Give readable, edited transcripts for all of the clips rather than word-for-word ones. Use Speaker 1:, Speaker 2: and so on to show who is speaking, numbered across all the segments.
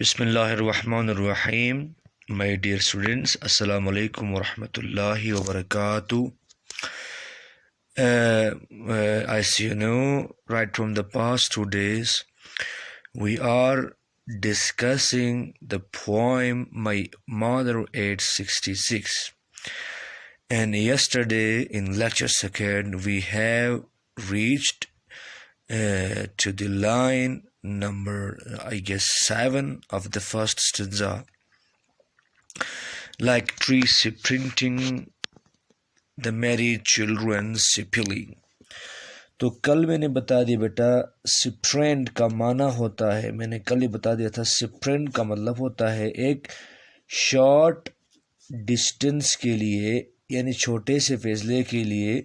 Speaker 1: Bismillahirrahmanirrahim. My dear students, Assalamu alaikum wa rahmatullahi wa barakatuh. As you know, right from the past 2 days, we are discussing the poem My Mother Age 66. And yesterday in lecture second, we have reached to the line number, 7 of the first stanza. Like trees sprinting, the merry children sipping. تو کل میں نے بتا دیا بیٹا سپرینٹ کا معنی ہوتا ہے، میں نے کل ہی بتا دیا تھا سپرینٹ کا مطلب ہوتا ہے ایک شارٹ ڈسٹنس کے لیے، یعنی چھوٹے سے فاصلے کے لیے،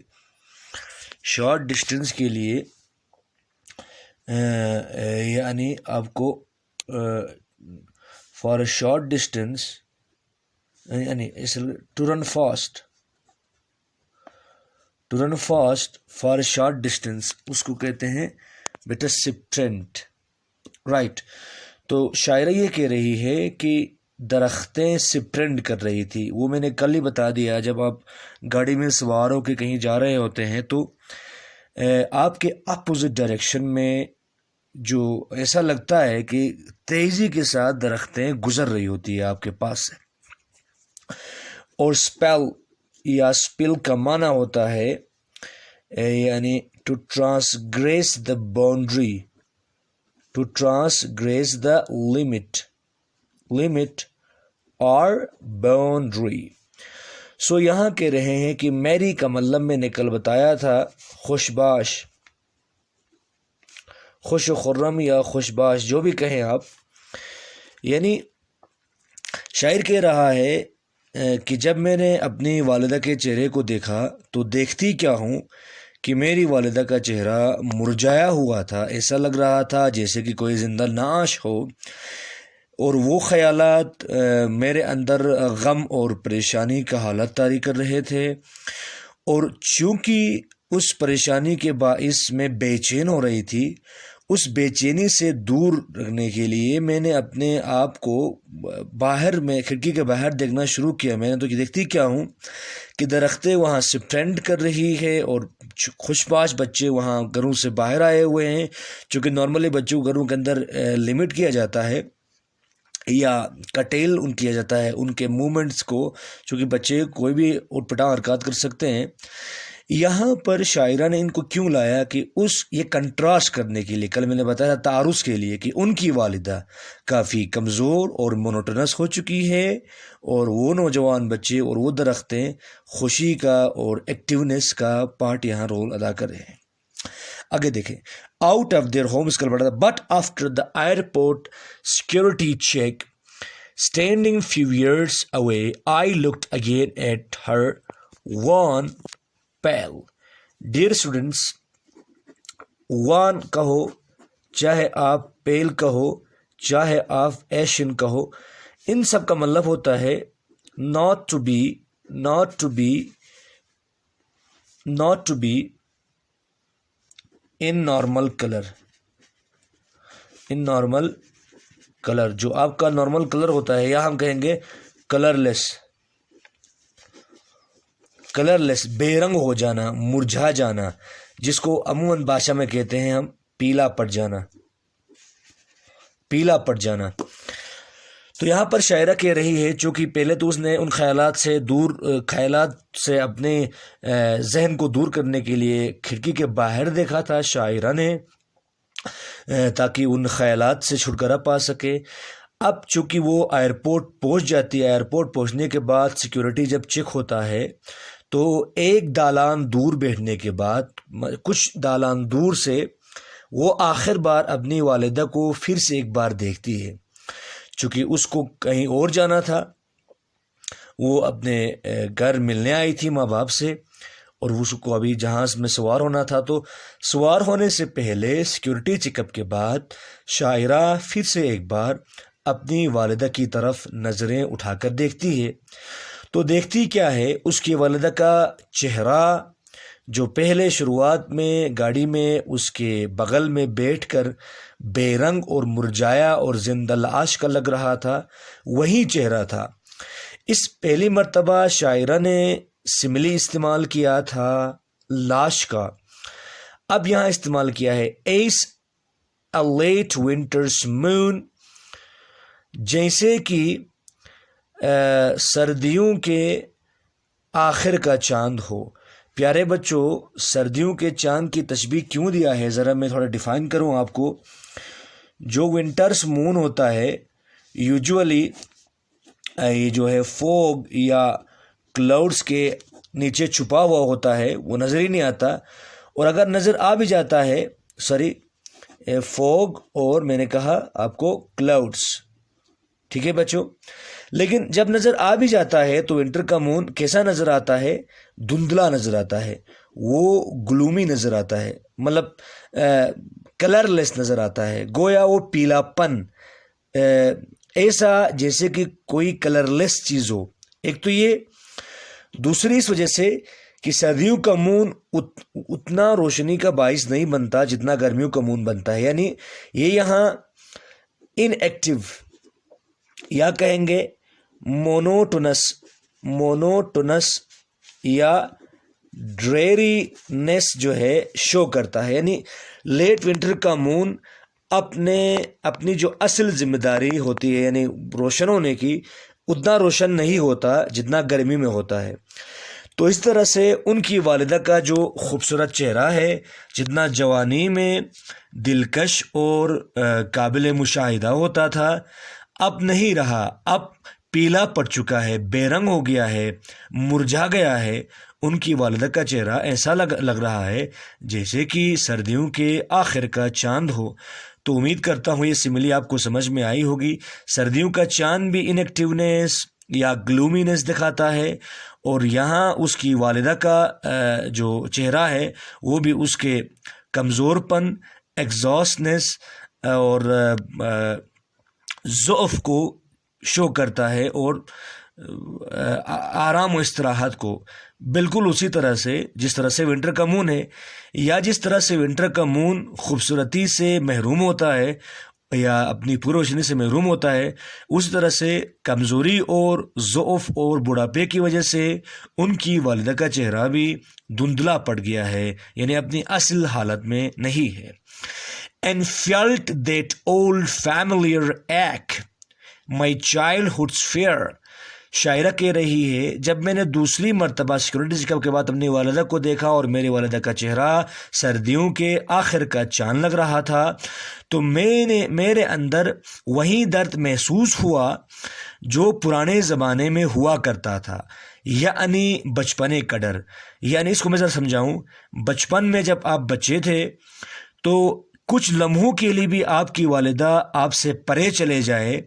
Speaker 1: شارٹ ڈسٹنس کے لیے یعنی آپ کو فار اے شارٹ ڈسٹنس یعنی to run fast for a short distance, اس کو کہتے ہیں بیٹا سپرنٹ، رائٹ۔ تو شاعرہ یہ کہہ رہی ہے کہ درختیں سپرنٹ کر رہی تھی، وہ میں نے کل ہی بتا دیا، جب آپ گاڑی میں سوار ہو کے کہیں جا رہے ہوتے ہیں تو آپ کے اپوزٹ ڈائریکشن میں جو ایسا لگتا ہے کہ تیزی کے ساتھ درختیں گزر رہی ہوتی ہے آپ کے پاس سے۔ اور سپیل یا سپل کا معنی ہوتا ہے یعنی to transgress the boundary, to transgress the limit اور باؤنڈری۔ سو یہاں کہہ رہے ہیں کہ میری کا مطلب میں نے کل بتایا تھا خوشباش، خوش و خرم یا خوشباش جو بھی کہیں آپ، یعنی شاعر کہہ رہا ہے کہ جب میں نے اپنی والدہ کے چہرے کو دیکھا تو دیکھتی کیا ہوں کہ میری والدہ کا چہرہ مرجھایا ہوا تھا، ایسا لگ رہا تھا جیسے کہ کوئی زندہ نعش ہو، اور وہ خیالات میرے اندر غم اور پریشانی کا حالت طاری کر رہے تھے، اور چونکہ اس پریشانی کے باعث میں بے چین ہو رہی تھی، اس بے چینی سے دور رکھنے کے لیے میں نے اپنے آپ کو باہر میں کھڑکی کے باہر دیکھنا شروع کیا۔ میں نے تو دیکھتی کیا ہوں کہ درختیں وہاں سپرنٹ کر رہی ہے اور خوشباش بچے وہاں گھروں سے باہر آئے ہوئے ہیں، چونکہ نارملی بچوں کو گھروں کے اندر لمٹ کیا جاتا ہے یا کٹیل ان کیا جاتا ہے ان کے مومنٹس کو، چونکہ بچے کوئی بھی اٹھ پٹا حرکات کر سکتے ہیں۔ یہاں پر شاعرہ نے ان کو کیوں لایا کہ یہ کنٹراسٹ کرنے کے لیے، کل میں نے بتایا تعارض کے لیے، کہ ان کی والدہ کافی کمزور اور مونوٹنس ہو چکی ہے اور وہ نوجوان بچے اور وہ درختیں خوشی کا اور ایکٹیونیس کا پارٹ یہاں رول ادا کر رہے ہیں۔ آگے دیکھیں، آؤٹ آف دیئر ہومز کل پڑھا تھا، but after the airport security check standing few yards away I looked again at her wan pale. Dear students, wan کہو چاہے آپ پیل کہو چاہے آپ ایشین کہو، ان سب کا مطلب ہوتا ہے not to be in normal color، جو آپ کا نارمل کلر ہوتا ہے، یا ہم کہیں گے کلرلیس، بے رنگ ہو جانا، مرجھا جانا، جس کو عموماً بھاشا میں کہتے ہیں ہم پیلا پڑ جانا۔ تو یہاں پر شاعرہ کہہ رہی ہے، چونکہ پہلے تو اس نے ان خیالات سے اپنے ذہن کو دور کرنے کے لیے کھڑکی کے باہر دیکھا تھا شاعرہ نے، تاکہ ان خیالات سے چھٹکارا پا سکے۔ اب چونکہ وہ ایئرپورٹ پہنچ جاتی ہے، ایئرپورٹ پہنچنے کے بعد سیکیورٹی جب چیک ہوتا ہے تو ایک دالان دور بیٹھنے کے بعد، کچھ دالان دور سے وہ آخر بار اپنی والدہ کو پھر سے ایک بار دیکھتی ہے، چونکہ اس کو کہیں اور جانا تھا، وہ اپنے گھر ملنے آئی تھی ماں باپ سے، اور اس کو ابھی جہاز میں سوار ہونا تھا۔ تو سوار ہونے سے پہلے سیکورٹی چیک اپ کے بعد شاعرہ پھر سے ایک بار اپنی والدہ کی طرف نظریں اٹھا کر دیکھتی ہے۔ تو دیکھتی کیا ہے، اس کی والدہ کا چہرہ جو پہلے شروعات میں گاڑی میں اس کے بغل میں بیٹھ کر بے رنگ اور مرجھایا اور زندہ لاش کا لگ رہا تھا، وہی چہرہ تھا۔ اس پہلی مرتبہ شاعرہ نے سملی استعمال کیا تھا لاش کا، اب یہاں استعمال کیا ہے S a late winter's moon، جیسے کہ سردیوں کے آخر کا چاند ہو۔ پیارے بچوں، سردیوں کے چاند کی تشبیہ کیوں دیا ہے، ذرا میں تھوڑا ڈیفائن کروں آپ کو۔ جو ونٹرس مون ہوتا ہے یوجولی یہ جو ہے فوگ یا کلاؤڈس کے نیچے چھپا ہوا ہوتا ہے، وہ نظر ہی نہیں آتا، اور اگر نظر آ بھی جاتا ہے فوگ اور میں نے کہا آپ کو کلاؤڈس، ٹھیک ہے بچوں، لیکن جب نظر آ بھی جاتا ہے تو ونٹر کا مون کیسا نظر آتا ہے؟ دھندلا نظر آتا ہے، وہ گلومی نظر آتا ہے، مطلب کلر لیس نظر آتا ہے، گویا وہ پیلا پن، ایسا جیسے کہ کوئی کلر لیس چیز ہو۔ ایک تو یہ، دوسری اس وجہ سے کہ سردیوں کا مون اتنا روشنی کا باعث نہیں بنتا جتنا گرمیوں کا مون بنتا ہے، یعنی یہ یہاں ان ایکٹیو یا کہیں گے مونوٹونس یا ڈریرینس جو ہے شو کرتا ہے، یعنی لیٹ ونٹر کا مون اپنی جو اصل ذمہ داری ہوتی ہے یعنی روشن ہونے کی، اتنا روشن نہیں ہوتا جتنا گرمی میں ہوتا ہے۔ تو اس طرح سے ان کی والدہ کا جو خوبصورت چہرہ ہے، جتنا جوانی میں دلکش اور قابل مشاہدہ ہوتا تھا، اب نہیں رہا، اب پیلا پڑ چکا ہے، بے رنگ ہو گیا ہے، مرجھا گیا ہے۔ ان کی والدہ کا چہرہ ایسا لگ رہا ہے جیسے کہ سردیوں کے آخر کا چاند ہو۔ تو امید کرتا ہوں یہ سملی آپ کو سمجھ میں آئی ہوگی۔ سردیوں کا چاند بھی انیکٹیونیس یا گلومینس دکھاتا ہے، اور یہاں اس کی والدہ کا جو چہرہ ہے وہ بھی اس کے کمزور پن، ایگزاسٹنس اور ضعف کو شو کرتا ہے، اور آرام و استراحت کو، بالکل اسی طرح سے جس طرح سے ونٹر کا مون ہے، یا جس طرح سے ونٹر کا مون خوبصورتی سے محروم ہوتا ہے یا اپنی پوری روشنی سے محروم ہوتا ہے، اس طرح سے کمزوری اور ضعف اور بڑھاپے کی وجہ سے ان کی والدہ کا چہرہ بھی دھندلا پڑ گیا ہے، یعنی اپنی اصل حالت میں نہیں ہے۔ And felt that old familiar ache, my childhood's fear، شاعرہ کہہ رہی ہے جب میں نے دوسری مرتبہ سیکورٹی چیک اپ کے بعد اپنی والدہ کو دیکھا اور میری والدہ کا چہرہ سردیوں کے آخر کا چاند لگ رہا تھا، تو میرے اندر وہی درد محسوس ہوا جو پرانے زمانے میں ہوا کرتا تھا، یعنی بچپنے کا ڈر۔ یعنی اس کو میں ذرا سمجھاؤں، بچپن میں جب آپ بچے تھے تو کچھ لمحوں کے لیے بھی آپ کی والدہ آپ سے پرے چلے جائے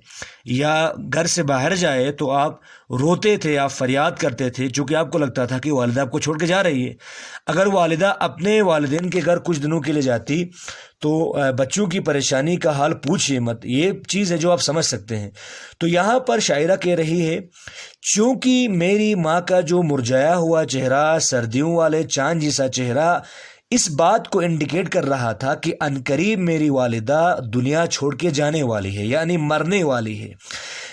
Speaker 1: یا گھر سے باہر جائے تو آپ روتے تھے، آپ فریاد کرتے تھے، چونکہ آپ کو لگتا تھا کہ والدہ آپ کو چھوڑ کے جا رہی ہے۔ اگر والدہ اپنے والدین کے گھر کچھ دنوں کے لیے جاتی تو بچوں کی پریشانی کا حال پوچھئے مت، یہ چیز ہے جو آپ سمجھ سکتے ہیں۔ تو یہاں پر شاعرہ کہہ رہی ہے چونکہ میری ماں کا جو مرجھایا ہوا چہرہ، سردیوں والے چاند جیسا چہرہ، اس بات کو انڈیکیٹ کر رہا تھا کہ عنقریب میری والدہ دنیا چھوڑ کے جانے والی ہے، یعنی مرنے والی ہے۔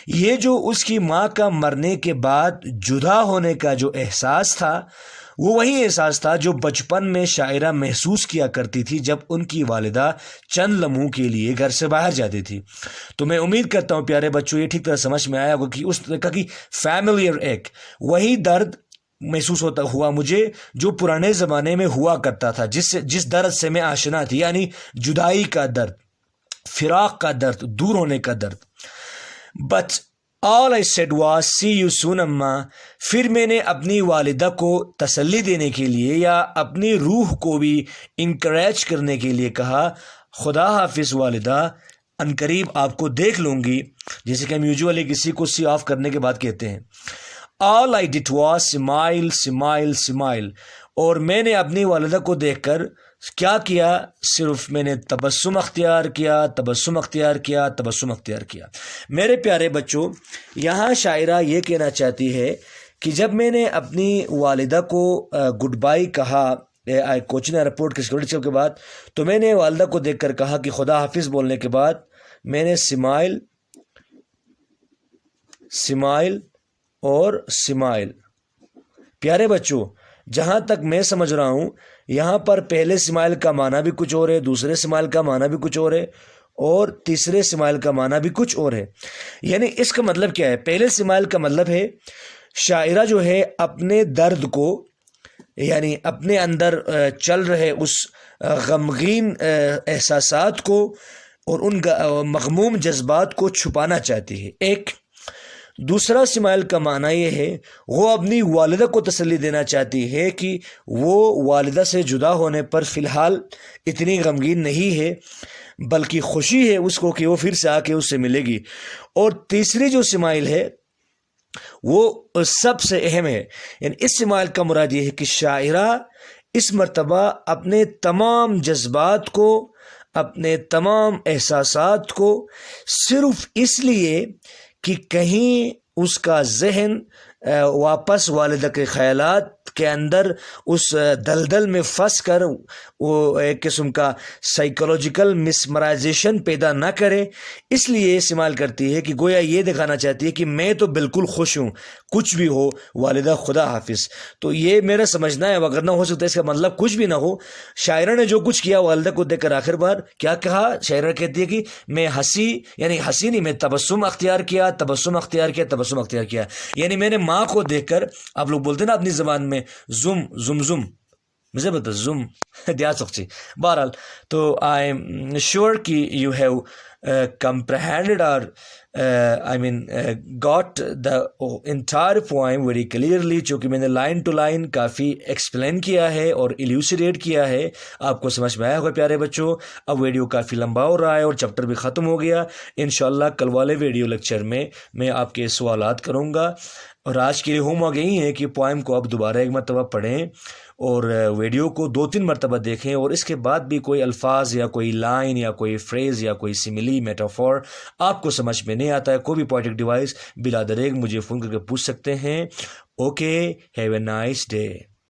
Speaker 1: یہ جو اس کی ماں کا مرنے کے بعد جدا ہونے کا جو احساس تھا، وہ وہی احساس تھا جو بچپن میں شاعرہ محسوس کیا کرتی تھی جب ان کی والدہ چند لمحوں کے لیے گھر سے باہر جاتی تھی۔ تو میں امید کرتا ہوں پیارے بچوں یہ ٹھیک طرح سمجھ میں آیا ہوگا کہ اس طرح کی فیملیئر ایک وہی درد محسوس ہوا مجھے جو پرانے زمانے میں ہوا کرتا تھا، جس درد سے میں آشنا تھی، یعنی جدائی کا درد، فراق کا درد، دور ہونے کا درد۔ But all I said was see you soon اماں۔ پھر میں نے اپنی والدہ کو تسلی دینے کے لیے یا اپنی روح کو بھی انکریج کرنے کے لیے کہا خدا حافظ والدہ، عنقریب آپ کو دیکھ لوں گی، جیسے کہ ہم یوجولی کسی کو سی آف کرنے کے بعد کہتے ہیں۔ All I did was smile, smile, smile، اور میں نے اپنی والدہ کو دیکھ کر کیا کیا؟ صرف میں نے تبسم اختیار کیا۔ میرے پیارے بچوں، یہاں شاعرہ یہ کہنا چاہتی ہے کہ جب میں نے اپنی والدہ کو گڈ بائی کہا کوچین ایئرپورٹ کے سیکورٹی چیک کے بعد تو میں نے والدہ کو دیکھ کر کہا کہ خدا حافظ بولنے کے بعد میں نے سمائل اور سمائل. پیارے بچوں، جہاں تک میں سمجھ رہا ہوں یہاں پر پہلے سمائل کا معنی بھی کچھ اور ہے، دوسرے سمائل کا معنی بھی کچھ اور ہے، اور تیسرے سمائل کا معنی بھی کچھ اور ہے. یعنی اس کا مطلب کیا ہے؟ پہلے سمائل کا مطلب ہے شاعرہ جو ہے اپنے درد کو، یعنی اپنے اندر چل رہے اس غمگین احساسات کو اور ان مغموم جذبات کو چھپانا چاہتی ہے. ایک دوسرا سمائل کا معنی یہ ہے وہ اپنی والدہ کو تسلی دینا چاہتی ہے کہ وہ والدہ سے جدا ہونے پر فی الحال اتنی غمگین نہیں ہے، بلکہ خوشی ہے اس کو کہ وہ پھر سے آ کے اس سے ملے گی. اور تیسری جو سمائل ہے وہ سب سے اہم ہے. یعنی اس سمائل کا مراد یہ ہے کہ شاعرہ اس مرتبہ اپنے تمام جذبات کو، اپنے تمام احساسات کو صرف اس لیے کہ کہیں اس کا ذہن واپس والدہ کے خیالات کے اندر اس دلدل میں پھنس کر وہ ایک قسم کا سائیکولوجیکل مسمرائزیشن پیدا نہ کرے، اس لیے استعمال کرتی ہے کہ گویا یہ دکھانا چاہتی ہے کہ میں تو بالکل خوش ہوں، کچھ بھی ہو والدہ خدا حافظ. تو یہ میرا سمجھنا ہے، اگر نہ ہو سکتا اس کا مطلب کچھ بھی نہ ہو. شاعرہ نے جو کچھ کیا والدہ کو دیکھ کر آخر بار کیا کہا؟ شاعرہ کہتی ہے کہ میں ہنسی نہیں، میں تبسم اختیار کیا. یعنی میں نے ماں کو دیکھ کر، آپ لوگ بولتے نا اپنی زبان میں زم مجھے بتا زم دیا سکتی. بہرحال تو آئی ایم شیور کہ you have comprehended or got the entire poem very clearly، چونکہ میں نے لائن ٹو لائن کافی ایکسپلین کیا ہے اور ایلیوسیڈیٹ کیا ہے. آپ کو سمجھ میں آیا ہوگا پیارے بچوں. اب ویڈیو کافی لمبا ہو رہا ہے اور چیپٹر بھی ختم ہو گیا. انشاءاللہ کل والے ویڈیو لیکچر میں آپ کے سوالات کروں گا. اور آج کے لیے ہوم ورک یہی ہے کہ پوائم کو اب دوبارہ ایک مرتبہ پڑھیں اور ویڈیو کو 2-3 مرتبہ دیکھیں، اور اس کے بعد بھی کوئی الفاظ یا کوئی لائن یا کوئی فریز یا کوئی سملی میٹافور آپ کو سمجھ میں نہیں آتا ہے، کوئی بھی پوئٹک ڈیوائس بلا دریغ مجھے فون کر کے پوچھ سکتے ہیں. Okay, have a nice day.